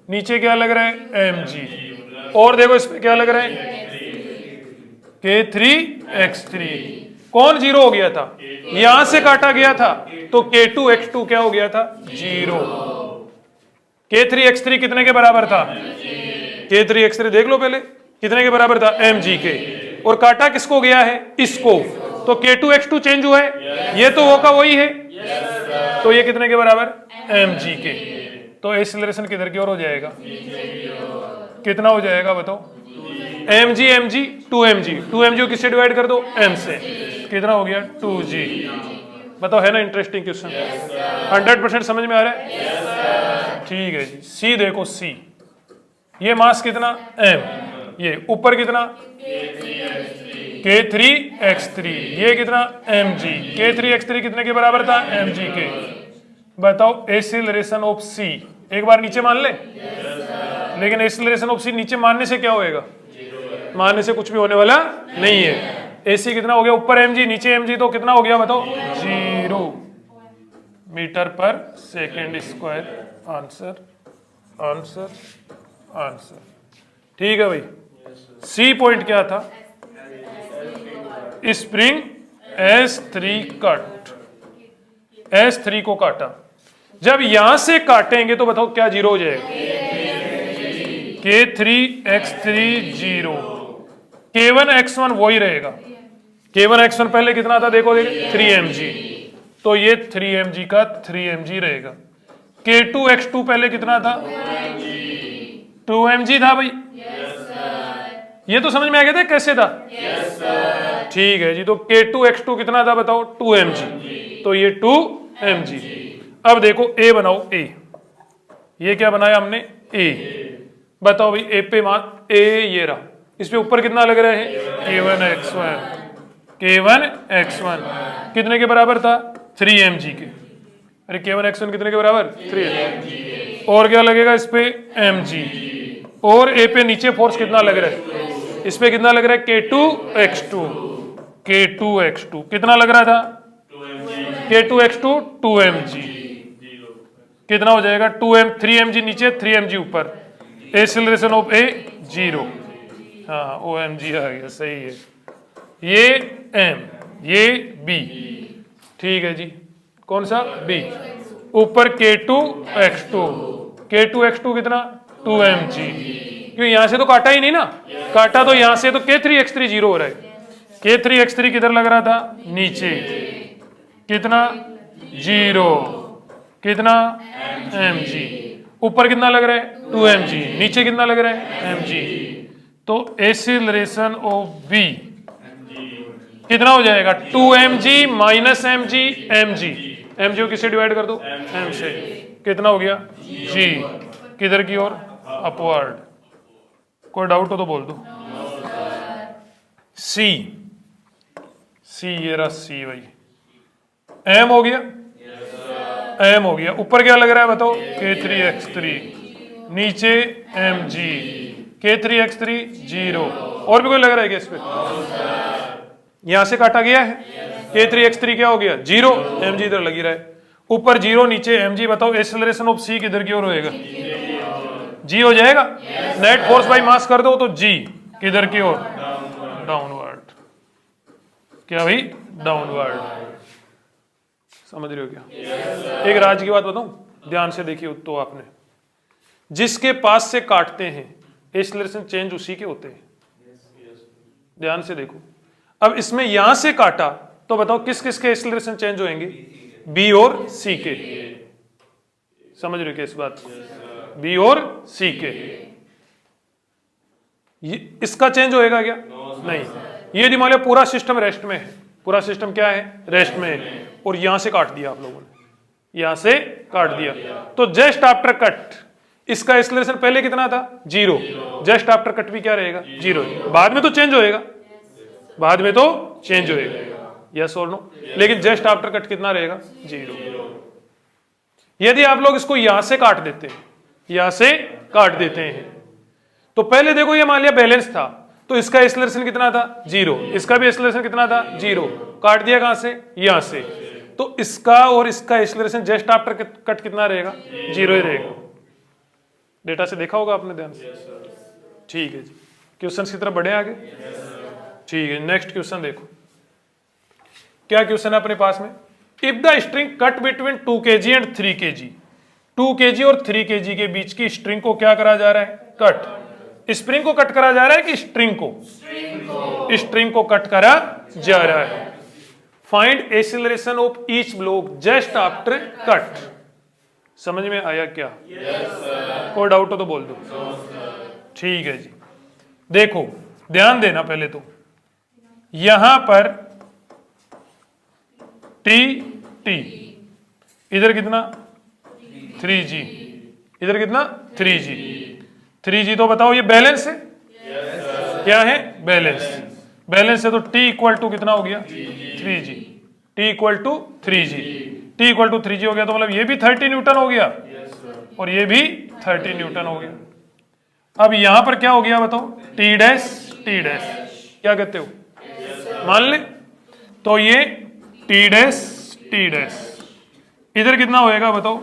नीचे क्या लग रहा है? mg। और देखो इस पे क्या लग रहा है? K3X3। कौन जीरो हो गया था? यहां से काटा गया था, तो K2X2 क्या हो गया था? 0। K3X3 कितने के बराबर था? K3X3 देख लो पहले कितने के बराबर था? mg के। और काटा किसको गया है? इसको। तो K2X2 चेंज हुआ है, ये तो वो का वही है, तो ये कितने के बराबर? mg के। तो एक्सीलरेशन किधर की ओर हो जाएगा? कितना हो जाएगा बताओ? mg mg 2mg, 2mg को किससे डिवाइड कर दो? m से। कितना हो गया? 2g। बताओ, है ना इंटरेस्टिंग क्वेश्चन? 100% समझ में आ रहा है? ठीक है जी। सी देखो, सी ये मास कितना? m। ये ऊपर कितना? K3X3। ये कितना? mg। K3X3 कितने के बराबर था? mg के। बताओ एक्सीलरेशन ऑफ c एक बार नीचे मान ले, लेकिन एक्सीलरेशन ऑफ c नीचे मानने से क्या होएगा? मानने से कुछ भी होने वाला नहीं है। AC कितना हो गया? ऊपर mg नीचे mg, तो कितना हो गया बताओ? 0 मीटर पर second square. Answer answer answer. ठीक है भाई। सी पॉइंट क्या था? स्प्रिंग S3 कट, S3 को काटा। जब यहां से काटेंगे तो बताओ क्या जीरो हो जाएगा? K3X3 0। K1X1 वही रहेगा। K1X1 पहले कितना था? देखो 3mg, तो ये 3mg का 3mg रहेगा। K2X2 पहले कितना था? 2mg था भाई। ये तो समझ में आ गया था कैसे था? ठीक है जी। तो K2X2 कितना था बताओ? 2mg, तो ये 2mg। अब देखो A बनाओ। A ये क्या बनाया हमने? A। बताओ भाई A पे मान A ये रहा, इस पे ऊपर कितना लग रहा है? K1X1। K1X1 कितने के बराबर था? 3mg के। अरे K1X1 कितने के बराबर? 3mg। और क्या लगेगा इस पे? mg। और A पे नीचे फोर्स कितना लग रहा है? इस पे कितना लग रहा है? K2X2। K2X2 कितना लग रहा था? K2X2 2mg। कितना हो जाएगा? 3mg नीचे 3mg ऊपर। Acceleration of A 0। हाँ OMG आ गया, सही है। ये M, ये B, ठीक है जी। कौन सा B? ऊपर K2X2, K2X2 कितना 2mg, क्यों यहां से तो काटा ही नहीं ना, काटा तो यहां से तो K3X3 जीरो हो रहा है। K3X3 किधर लग रहा था, नीचे, कितना 0, कितना mg, ऊपर कितना लग रहा है 2mg, नीचे कितना लग रहा है mg, तो एक्सीलरेशन ऑफ v कितना हो जाएगा 2mg माइनस mg, mg को किससे डिवाइड कर दो, m से, कितना हो गया g, किधर की ओर, अपवर्ड। कोई डाउट हो तो बोल दो। c, ये रहा c भाई, m हो गया, m हो गया, ऊपर क्या लग रहा है बताओ K3X3, नीचे mg, K3X3 0, और भी कोई लग रहा है क्या इस पे, यहां से काटा गया है, K3X3 क्या हो गया 0, mg इधर लगी रहा है, ऊपर 0 नीचे mg, बताओ एक्सेलरेशन ऑफ c किधर की ओर होएगा, g हो जाएगा। नेट फोर्स बाय मास कर दो तो g किधर की ओर, डाउनवर्ड, क्या भाई डाउनवर्ड, समझ रहे हो क्या। एक राज की बात बताऊं, ध्यान से देखिए तो आपने, जिसके पास से काटते हैं एक्सेलरेशन चेंज उसी के होते हैं, ध्यान से देखो। अब इसमें यहां से काटा तो बताओ किस किस के एक्सेलरेशन चेंज होंगे, बी और सी के, समझ रहे हो क्या इस बात, बी और सी के, इसका चेंज होएगा क्या, नहीं। ये मान लिया पूरा सिस्टम रेस्ट में है, पूरा सिस्टम क्या है, रेस्ट में है, और यहां से काट दिया आप लोगों ने, यहां से काट दिया, तो जस्ट आफ्टर कट इसका एक्सेलरेशन पहले कितना था 0, जस्ट आफ्टर कट भी क्या रहेगा 0, बाद में तो चेंज होएगा, बाद में तो चेंज होएगा, यस और नो, लेकिन जस्ट आफ्टर कट कितना रहेगा 0। यदि आप लोग इसको यहां से काट देते हैं, यहां से काट देते हैं, तो पहले देखो ये मान लिया बैलेंस था, तो इसका एक्सेलरेशन कितना था 0, इसका भी एक्सेलरेशन कितना था 0, काट दिया कहां से, यहां से, तो इसका और इसका एक्सेलरेशन जस्ट आफ्टर कट कितना रहेगा 0 ही रहेगा। डेटा से देखा होगा आपने ध्यान से, ठीक है जी। क्वेश्चन की तरफ बढ़े आगे, ठीक है। नेक्स्ट क्वेश्चन देखो, क्या क्वेश्चन है अपने पास में, if the string cut between 2 kg and 3 kg, 2 kg और 3 kg के बीच की स्ट्रिंग को क्या करा जा रहा है, कट, स्प्रिंग को कट करा जा रहा है कि स्ट्रिंग को, स्ट्रिंग को कट करा जा रहा है। Find acceleration of each block just after cut, समझ में आया क्या, कोई डाउट हो तो बोल दो, ठीक है जी। देखो ध्यान देना, पहले तो यहां पर T, इधर कितना 3G, इधर कितना 3G, तो बताओ ये बैलेंस है, क्या है बैलेंस, बैलेंस है, तो T इक्वल टू कितना हो गया 3G, T equal to 3G, T equal to 3G हो गया, तो मतलब ये भी 30 न्यूटन हो गया और ये भी 30 न्यूटन हो गया। अब यहां पर क्या हो गया बताओ, T डैश, क्या कहते हो, मान ले, तो ये T डैश, इधर कितना होएगा बताओ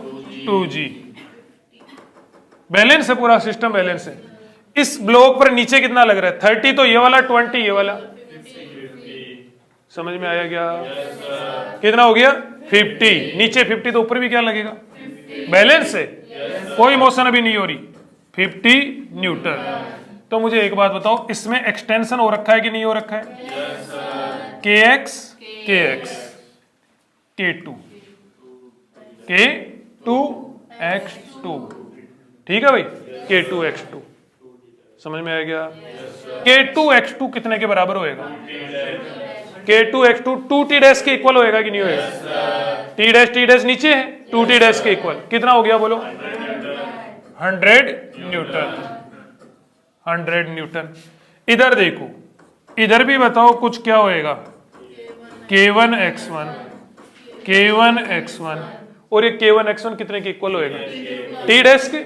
2G, बैलेंस है, पूरा सिस्टम बैलेंस है। इस ब्लॉक पर नीचे कितना लग रहा है 30, तो ये वाला 20, ये वाला, समझ में आया क्या, कितना हो गया 50, नीचे 50 तो ऊपर भी क्या लगेगा, बैलेंस है, कोई मोशन अभी नहीं हो रही, 50 न्यूटन। तो मुझे एक बात बताओ, इसमें एक्सटेंशन हो रखा है कि नहीं हो रखा है, KX, K2, K2X2, ठीक है भाई, K2X2, समझ में आ गया। K2X2 कितने के बराबर होएगा, K2X2 2T डैश के इक्वल होएगा कि नहीं होएगा, T डैश नीचे है, 2T डैश के इक्वल, कितना हो गया बोलो 100 न्यूटन। इधर देखो, इधर भी बताओ कुछ क्या होएगा, K1X1, और ये K1X1 कितने के इक्वल होएगा, T डैश के,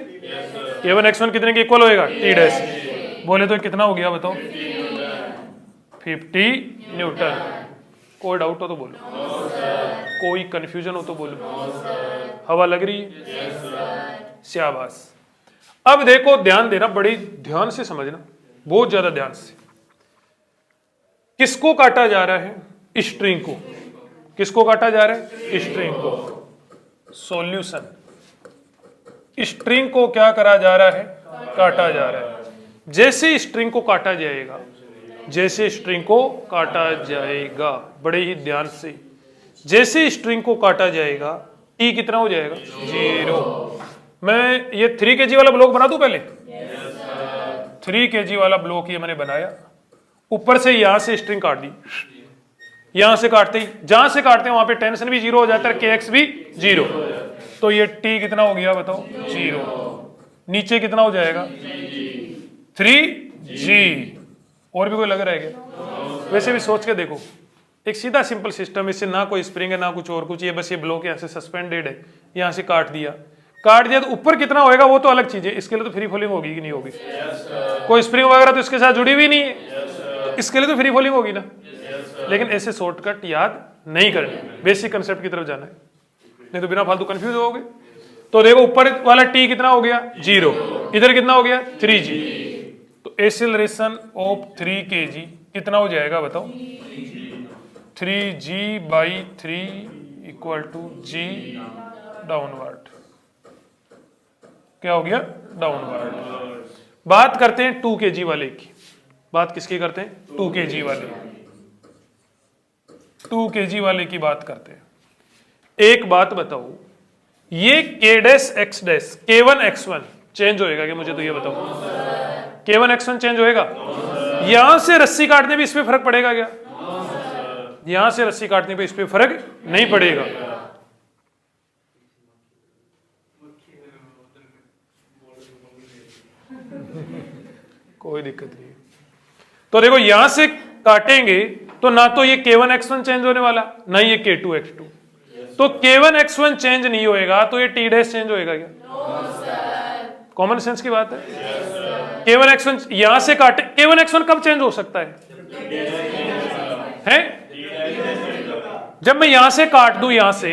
K1X1 कितने के इक्वल होएगा T डैश, बोले तो कितना हो गया बताओ 50 न्यूटन। कोई डाउट हो तो बोलो, कोई कंफ्यूजन हो तो बोलो, हवा लग रही है, शाबाश। अब देखो ध्यान देना, बड़ी ध्यान से समझना, बहुत ज्यादा ध्यान से। किसको काटा जा रहा है? स्ट्रिंग को। किसको काटा जा रहा है? स्ट्रिंग को। सॉल्यूशन, स्ट्रिंग को क्या करा जा रहा है? काटा जा रहा है। जैसे स्ट्रिंग को काटा जाएगा, जैसे स्ट्रिंग को काटा जाएगा, बड़े ही ध्यान से, जैसे स्ट्रिंग को काटा जाएगा टी कितना हो जाएगा? 0। मैं ये 3 kg वाला ब्लॉक बना दूं पहले? 3 kg वाला ब्लॉक ये मैंने बनाया, ऊपर से यहां से स्ट्रिंग काट दी, यहां से काटते ही, जहां से काटते हैं वहां पे टेंशन भी 0 हो जाता है, kx भी 0, तो ये t कितना हो गया बताओ? 0। नीचे कितना हो जाएगा? 3g। और भी कोई लग रहा है क्या? वैसे भी सोच के देखो, एक सीधा सिंपल सिस्टम, इससे ना कोई स्प्रिंग है ना कुछ और कुछ, ये बस ये ब्लॉक यहाँ से सस्पेंडेड है, यहाँ से काट दिया तो ऊपर कितना होएगा वो तो अलग चीज है, इसके लिए तो फ्री फॉलिंग होगी कि नहीं होगी? कोई स्प्रिंग वगैरह तो इसके साथ जुड़ी हुई नहीं है, तो इसके लिए तो फ्री फॉलिंग होगी ना। लेकिन ऐसे शॉर्टकट याद नहीं करना, बेसिक कंसेप्ट की तरफ जाना है, नहीं तो बिना फालतू कंफ्यूज होगे। तो देखो ऊपर वाला टी कितना हो गया? 0। इधर कितना हो गया? 3g। तो एक्सीलरेशन ऑफ 3 kg कितना हो जाएगा बताओ? 3g/3 = g downward. क्या हो गया? डाउनवर्ड। बात करते हैं 2 kg वाले की। बात किसकी करते हैं? 2 kg वाले। 2 kg वाले की बात करते हैं। एक बात बताओ, ये k'(x') k1x1 चेंज होएगा क्या? मुझे तो ये बताओ, k1x1 चेंज होएगा? यहां से रस्सी काटने पे इस पे फर्क पड़ेगा क्या? यहां से रस्सी काटने पे इस पे फर्क नहीं पड़ेगा। कोई दिक्कत नहीं। तो देखो यहां से काटेंगे तो ना तो ये k1x1 चेंज होने वाला, ना ये k2x2। तो k1x1 चेंज नहीं होएगा तो ये t' चेंज होएगा क्या? कॉमन सेंस की बात है। k1x1 यहां से काटे, k1x1 कब चेंज हो सकता है? जब मैं यहां से काट दूं यहां से,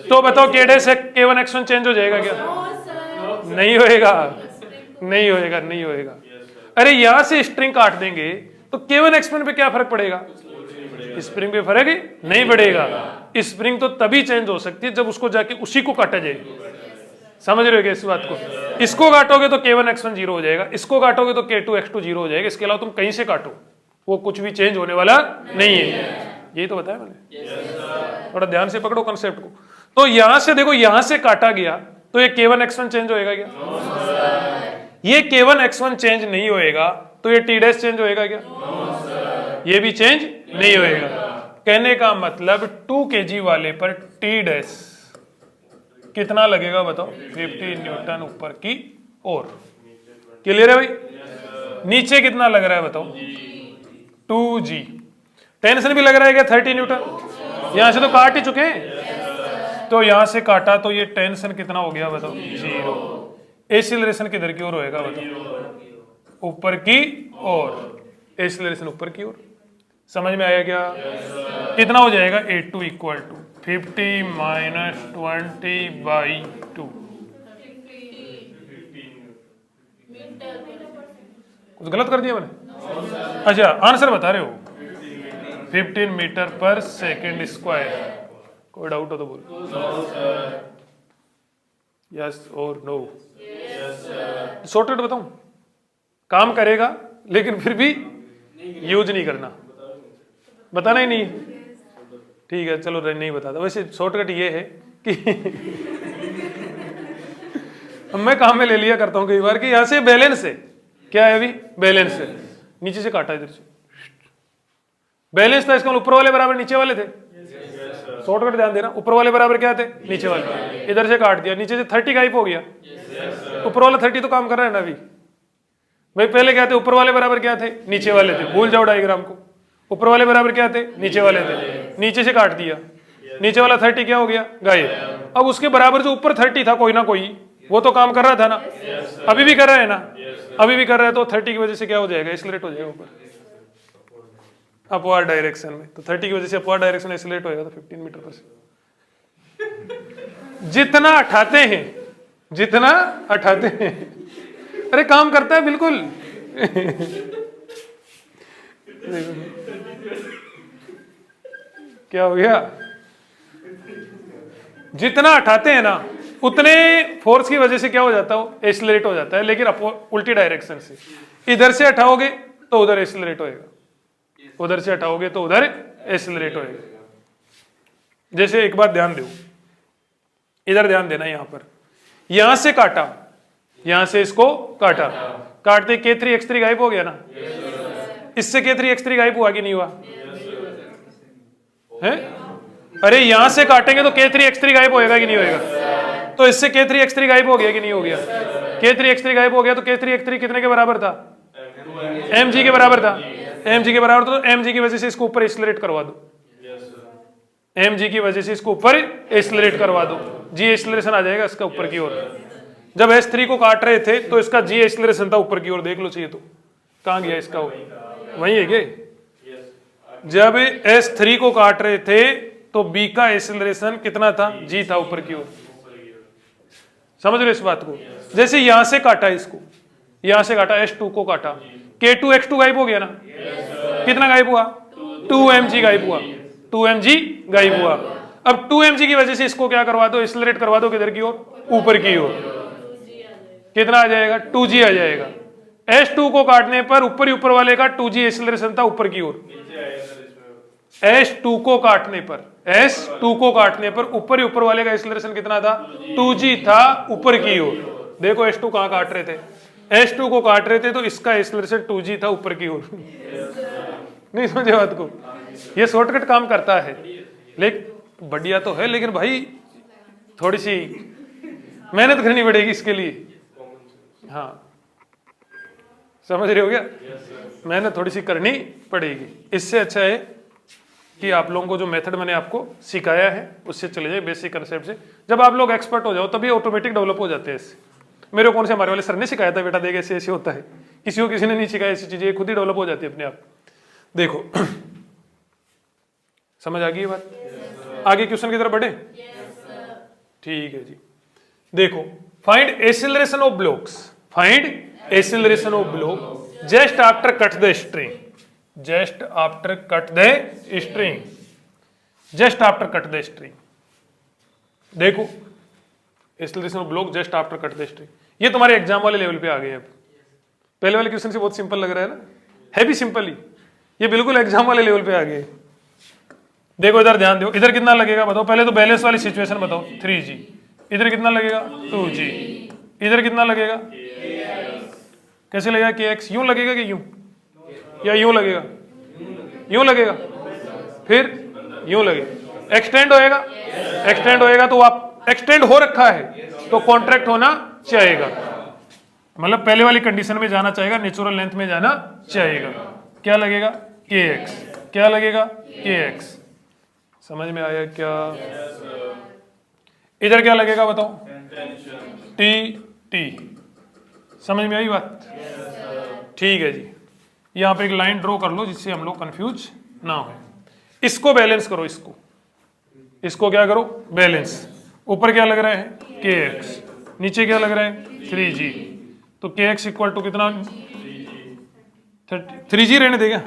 तो बताओ k1x1 चेंज हो जाएगा क्या? नहीं होएगा, नहीं होएगा, नहीं होएगा। अरे यहां से स्ट्रिंग काट देंगे तो k1x1 पे क्या फर्क पड़ेगा? स्प्रिंग पे फर्क नहीं पड़ेगा। स्प्रिंग तो तभी चेंज हो सकती है जब उसको जाके उसी को काटा जाए। समझ रहे हो क्या इस बात को? इसको काटोगे तो k1x1 0 हो जाएगा, इसको काटोगे तो k2x2 0 हो जाएगा। इसके अलावा तुम कहीं से काटो वो कुछ भी चेंज होने वाला नहीं है। यही तो बताया मैंने, थोड़ा ध्यान से पकड़ो कंसेप्ट को। तो यहां से देखो, यहां से काटा गया तो ये k1x1 चेंज होएगा क्या? ये k1x1 चेंज नहीं होएगा तो ये t' चेंज होएगा क्या? ये भी चेंज नहीं होएगा। कहने का मतलब 2 kg वाले पर t' कितना लगेगा बताओ? 50 न्यूटन ऊपर की ओर। क्लियर है भाई? नीचे कितना लग रहा है बताओ? 2g। टेंशन भी लग रहा है क्या? 30 न्यूटन। यहां से तो काट ही चुके हैं, तो यहां से काटा तो ये टेंशन कितना हो गया बताओ? 0। एक्सीलरेशन किधर की ओर होएगा बताओ? ऊपर की ओर। एक्सीलरेशन ऊपर की ओर। समझ में आया क्या? कितना हो जाएगा? A2 = 50 - 20/2। कुछ गलत कर दिया मैंने? अच्छा आंसर बता रहे हो? 15 मीटर/सेकंड²। कोई डाउट हो तो बोलो, यस और नो। शॉर्टकट बताऊं? काम करेगा लेकिन फिर भी यूज नहीं करना, बताना ही नहीं। ठीक है चलो नहीं बताता। वैसे शॉर्टकट ये है कि मैं काम में ले लिया करता हूं कई बार कि यहां से बैलेंस है। क्या है अभी? बैलेंस है। नीचे से काटा, इधर से बैलेंस था, इसका ऊपर वाले बराबर नीचे वाले थे। शॉर्टकट ध्यान देना, ऊपर वाले बराबर क्या थे? नीचे वाले। इधर से काट दिया, नीचे से 30 गायब हो गया। ऊपर वाला 30 तो काम कर रहा है ना अभी भाई। पहले क्या थे? ऊपर वाले बराबर क्या थे? नीचे वाले थे। भूल जाओ डायग्राम को। ऊपर वाले बराबर क्या थे? नीचे वाले थे। नीचे से काट दिया, नीचे वाला 30 क्या हो गया? गायब। अब उसके बराबर जो ऊपर 30 था कोई ना कोई, वो तो काम कर रहा था ना, अभी भी कर रहा है ना, अभी भी कर रहा है। तो 30 की वजह से क्या हो जाएगा? एक्सीलरेट हो जाएगा ऊपर अपवार्ड डायरेक्शन में। तो 30 की वजह से अपवार्ड डायरेक्शन एक्सीलरेट होएगा तो 15 मीटर/सेकंड। जितना उठाते हैं, जितना उठाते हैं, अरे काम करता है बिल्कुल। क्या हो गया? जितना हटाते हैं ना उतने फोर्स की वजह से क्या हो जाता है, एक्सीलरेट हो जाता है, लेकिन उल्टी डायरेक्शन से। इधर से हटाओगे तो उधर एक्सीलरेट होएगा, उधर से हटाओगे तो उधर एक्सीलरेट होएगा। जैसे एक बार ध्यान दो, इधर ध्यान देना, यहां पर यहां से काटा, यहां से इसको काटा, काटते K3X3 गायब हो गया ना। इससे K3X3 गायब हुआ कि नहीं हुआ है? अरे यहां से काटेंगे तो K3X3 गायब होएगा कि नहीं होएगा? तो इससे K3X3 गायब हो गया कि नहीं हो गया? K3X3 गायब हो गया तो K3X3 कितने के बराबर था? mg के बराबर था। mg के बराबर, तो mg की वजह से इसको ऊपर एक्सीलरेट करवा दो, mg की वजह से इसको ऊपर एक्सीलरेट करवा दो, g एक्सीलरेशन आ जाएगा इसका ऊपर की ओर। जब S3 को काट रहे थे तो इसका g एक्सीलरेशन था ऊपर की ओर, देख लो चाहिए तो। कहां गया इसका? वही है क्या? जब S3 को काट रहे थे तो B का एक्सीलरेशन कितना था? g था ऊपर की ओर। समझ रहे इस बात को? जैसे यहां से काटा इसको, यहां से काटा, S2 को काटा, K2X2 गायब हो गया ना। कितना गायब हुआ? 2mg गायब हुआ, 2mg गायब हुआ। अब 2mg की वजह से इसको क्या करवा दो, एक्सीलरेट करवा दो, किधर की ओर? ऊपर की ओर। कितना आ जाएगा? 2g आ जाएगा। S2 को काटने पर ऊपर ही ऊपर वाले का 2g एक्सीलरेशन था ऊपर की ओर। S2 को काटने पर, S2 को काटने पर ऊपर ही ऊपर वाले का एक्सीलरेशन कितना था? 2g था ऊपर की ओर। देखो S2 कहां काट रहे थे? S2 को काट रहे थे तो इसका एक्सीलरेशन 2g था ऊपर की ओर। नहीं समझे बात को? ये शॉर्टकट काम करता है, लेकिन बढ़िया तो है, लेकिन भाई थोड़ी सी मेहनत करनी पड़ेगी इसके लिए। हाँ, समझ रहे हो क्या? मेहनत थोड़ी सी करनी पड़ेगी। इससे अच्छा है कि आप लोगों को जो मेथड मैंने आपको सिखाया है उससे चले जाए, बेसिक कंसेप्ट से। जब आप लोग एक्सपर्ट हो जाओ तभी ऑटोमेटिक डेवलप हो जाते हैं इससे। मेरे को कौन से हमारे वाले सर ने सिखाया था, बेटा देख ऐसे ऐसे होता है, किसी को किसी ने नहीं सिखाया ऐसी चीजें, खुद ही डेवलप हो जाती है अपने आप। देखो समझ आ गई बात? आगे क्वेश्चन की तरफ बढ़े? ठीक है जी। देखो, find acceleration of blocks, find acceleration of block just after cut the string, just after cut the string, just after cut the string. देखो, acceleration of block just after cut the string, ये तुम्हारे एग्जाम वाले लेवल पे आ गए। अब पहले वाले क्वेश्चन से बहुत सिंपल लग रहा है ना, है भी सिंपल ही, ये बिल्कुल एग्जाम वाले लेवल पे आ गए। देखो इधर ध्यान दो, इधर कितना लगेगा बताओ? पहले तो बैलेंस वाली सिचुएशन बताओ, 3g, इधर कितना लगेगा? 2g, इधर कितना लगेगा? कैसे लगेगा? kx यूं लगेगा कि यूं, या यूं लगेगा? यूं लगेगा, फिर यूं लगेगा, एक्सटेंड होएगा, एक्सटेंड होएगा तो आप एक्सटेंड हो रखा है तो कॉन्ट्रैक्ट होना चाहेगा, मतलब पहले वाली कंडीशन में जाना चाहेगा, नेचुरल लेंथ में जाना चाहेगा। क्या लगेगा? kx, क्या लगेगा? kx। समझ में आया क्या? इधर क्या लगेगा बताओ? t। समझ में आई बात? ठीक है जी। यहां पे एक लाइन ड्रॉ कर लो जिससे हम लोग कंफ्यूज ना हो। इसको बैलेंस करो, इसको क्या करो? बैलेंस। ऊपर क्या लग रहा है? kx, नीचे क्या लग रहा है? 3g, तो kx इक्वल टू कितना? 3g रहने देगा,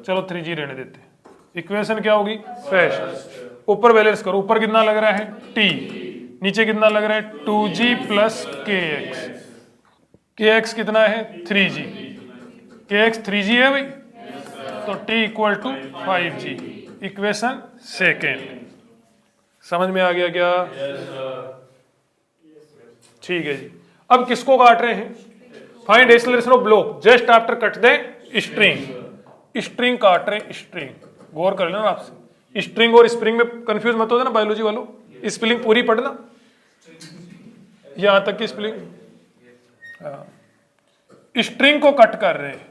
चलो 3g रहने देते। इक्वेशन क्या होगी? फर्स्ट। ऊपर बैलेंस करो, ऊपर कितना लग रहा है? t, नीचे कितना लग रहा है? 2g प्लस kx, kx कितना है? 3g, kx 3g है भाई, तो t equal to 5g, equation second. समझ में आ गया क्या? ठीक है जी। अब किसको काट रहे हैं? Find acceleration of block just after cut the string, string काट रहे हैं, स्ट्रिंग। गौर कर लेना आपसे, स्ट्रिंग और स्प्रिंग में कंफ्यूज मत हो जाना बायोलॉजी वालों, स्पेलिंग पूरी पढ़ना, यहां तक की स्पेलिंग। स्ट्रिंग को कट कर रहे हैं,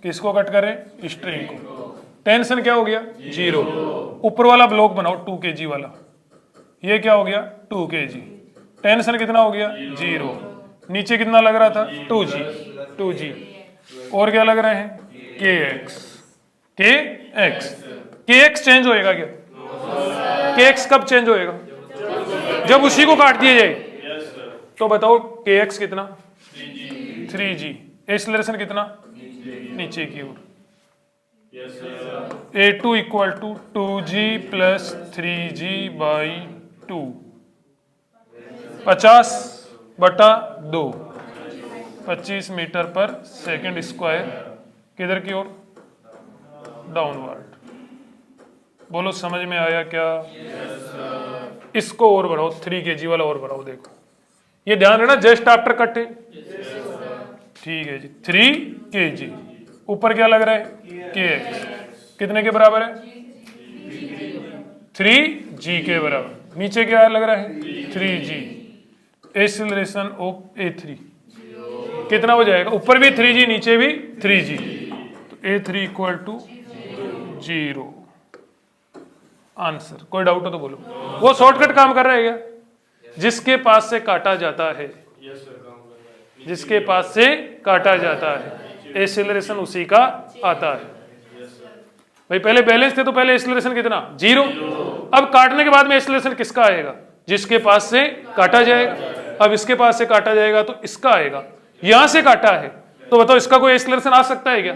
किसको कट कर रहे हैं? स्ट्रिंग को। टेंशन क्या हो गया? 0। ऊपर वाला ब्लॉक बनाओ 2 kg वाला, ये क्या हो गया? 2 kg। टेंशन कितना हो गया? 0। नीचे कितना लग रहा था? 2g। और क्या लग रहे हैं? kx चेंज होएगा क्या? kx कब चेंज होएगा? जब उसी को काट दिया जाए। तो बताओ kx कितना? 3g। एक्सीलरेशन कितना? नीचे की ओर। A2 equal to 2g plus 3g by 2, 50/2, 25 metre पर सेकंड स्क्वायर, किधर की ओर, डाउनवर्ड। बोलो समझ में आया क्या? इसको और बढ़ाओ, 3 kg वाला और बढ़ाओ। देखो ये ध्यान है ना, जस्ट आफ्टर कटिंग। ठीक है जी, 3 kg, ऊपर क्या लग रहा है, kx, कितने के बराबर है, 3g के बराबर। नीचे क्या लग रहा है, 3g। एक्सीलरेशन ऑफ A3 कितना हो जाएगा, ऊपर भी 3g नीचे भी 3g, तो A3 इक्वल टू 0। आंसर। कोई डाउट हो तो बोलो। वो शॉर्टकट काम कर रहा है क्या? जिसके पास से काटा जाता है, जिसके पास से काटा जाता है एक्सीलरेशन उसी का आता है। भाई पहले बैलेंस थे तो पहले एक्सीलरेशन कितना, 0। अब काटने के बाद में एक्सीलरेशन किसका आएगा, जिसके पास से काटा जाएगा। अब इसके पास से काटा जाएगा तो इसका आएगा, यहां से काटा है तो बताओ इसका कोई एक्सीलरेशन आ सकता है क्या?